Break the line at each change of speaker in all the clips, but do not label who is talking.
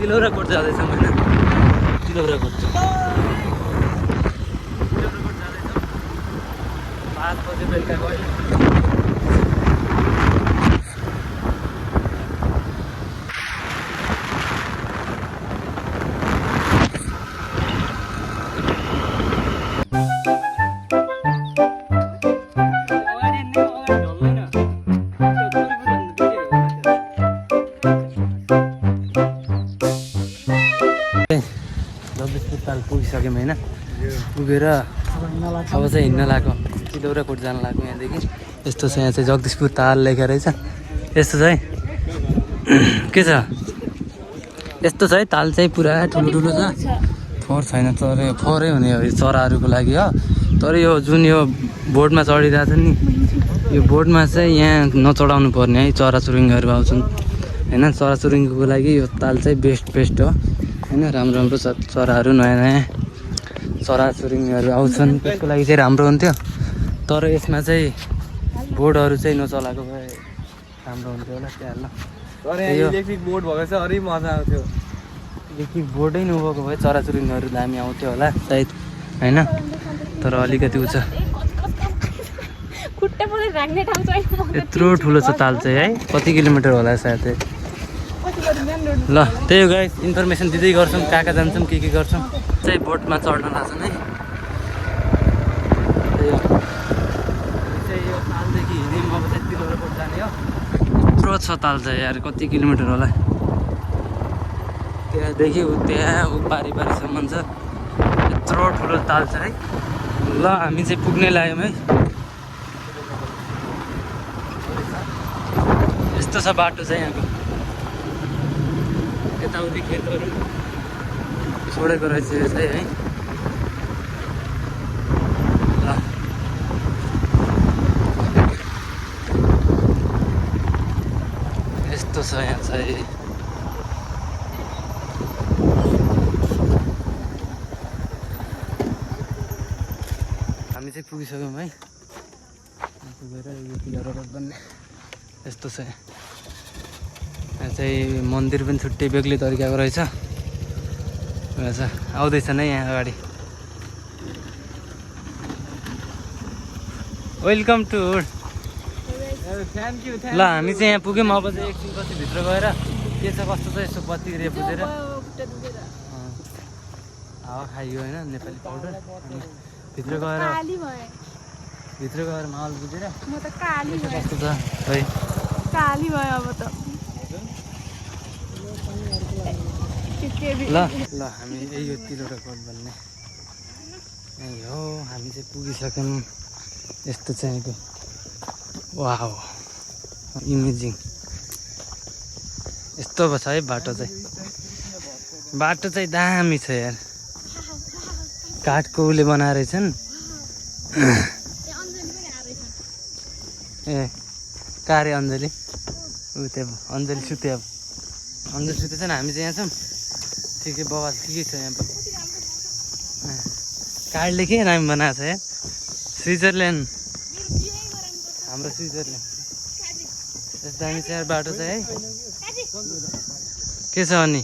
तिलौराकोट जाँदैछौँ होइन तिलौराकोट जाँदैछौँ 5 बजे बेलुका गयो जगदीशपुर ताल पुगिसक्यौँ होइन पुगेर अब चाहिँ हिँड्न लाग्यो तिलौराकोट जान लाग्यो यहाँदेखि यस्तो छ यहाँ चाहिँ जगदीशपुर ताल लेखेर रहेछ यस्तो छ है के छ यस्तो छ है ताल चाहिँ पुरा ठुलो ठुलो छ फोहोर छैन तर फोहोरै हुने हो यो चराहरूको लागि हो तर यो जुन यो बोर्डमा चढिरहेको छ नि यो बोर्डमा चाहिँ यहाँ नचढाउनु पर्ने है चराचुरुङ्गीहरू आउँछन् होइन चराचुरुङ्गीको लागि यो ताल चाहिँ बेस्ट हो होइन राम्रो राम्रो चराहरू नयाँ नयाँ चराचुरुङ्गीहरू आउँछन् त्यसको लागि चाहिँ राम्रो हुन्थ्यो तर यसमा चाहिँ बोर्डहरू चाहिँ नचलाएको भए राम्रो हुन्थ्यो होला त्यहाँ
इलेक्ट्रिक बोर्ड भएको छ अरे मजा आउँथ्यो
इलेक्ट्रिक बोर्डै नभएको भए चराचुरुङ्गीहरू दामी आउँथ्यो होला सायद होइन तर अलिकति उ छ यत्रो ठुलो छ ताल चाहिँ है कति किलोमिटर होला सायद ल त्यही हो गाइस इन्फर्मेसन दिँदै गर्छौँ कहाँ जान्छौँ के गर्छौँ चाहिँ बोटमा चढ्न लाग्छन् है त्यही हो चाहिँ यो तालदेखि हिँड्यौँ अब चाहिँ तिलौराकोट जाने हो यत्रो छ ताल चाहिँ यार कति किलोमिटर होला त्यहाँदेखि त्यहाँ पारी पारीसम्म छ यत्रो ठुलो ताल छ है ल हामी चाहिँ पुग्ने लाग्यौँ है यस्तो छ बाटो चाहिँ यहाँको यताउति खेतहरू छोडेको रहेछ यो चाहिँ है ल यस्तो छ यहाँ चाहिँ हामी चाहिँ पुगिसक्यौँ है पुगेर यो तिलौराकोट भन्ने यस्तो छ यहाँ चाहिँ मन्दिर पनि छुट्टै बेग्लै तरिकाको रहेछ आउँदैछन् है यहाँ अगाडि वेलकम टु
थ्याङ्क यू
ल हामी चाहिँ यहाँ पुग्यौँ अब चाहिँ एकछिन पछि भित्र गएर के छ कस्तो छ यसो प्रतिक्रिया बुझेर हावा खाइयो होइन नेपाली पाउडर अनि भित्र गएर माहौल बुझेर कस्तो छ है
काली भयो अब त
ल हामी यही हो तिलौराकोट भन्ने यही हो हामी चाहिँ पुगिसक्यौँ यस्तो चाहिँ वाउ इमेजिङ यस्तो पो छ है बाटो चाहिँ दामी छ यार काठको उसले बनाएर रहेछन् ए कारे अञ्जली ऊ त्यो अञ्जली सुते अब अञ्जली सुतेछ नि हामी चाहिँ यहाँ छौँ ठिकै बवाल के छ यहाँ काठले के नाम बनाएको छ यार स्विजरल्यान्ड हाम्रो स्विजरल्यान्ड यस्तो दामी चाहिँ बाटो छ है के छ अनि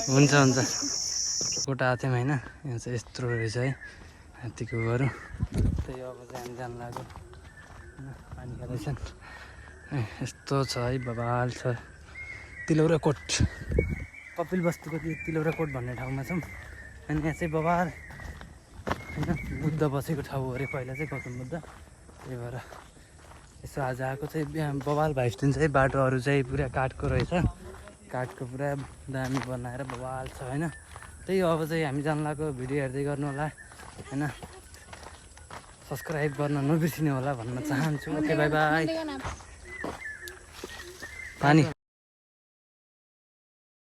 हुन्छ कोटा आएको थियौँ होइन यहाँ चाहिँ यत्रो रहेछ है हात्तीको घरहरू त्यही अब चाहिँ हामी जानु लाग्यो होइन पानी खाँदैछन् यस्तो छ है बवाल छ तिलौराकोट कपिल वस्तुको तिलौराकोट भन्ने ठाउँमा छौँ अनि यहाँ चाहिँ बवाल होइन बुद्ध बसेको ठाउँ अरे पहिला चाहिँ गौतम बुद्ध त्यही भएर यसो आज आएको चाहिँ यहाँ बवाल भाइस्टिन चाहिँ बाटोहरू चाहिँ पुरा काठको रहेछ काठको पुरा दामी बनाएर बवाल छ होइन त्यही हो अब चाहिँ हामी जानु लाग्यो भिडियो हेर्दै गर्नु होला होइन सब्सक्राइब गर्न नबिर्सिनु होला भन्न चाहन्छु ओके बाई बाई पानी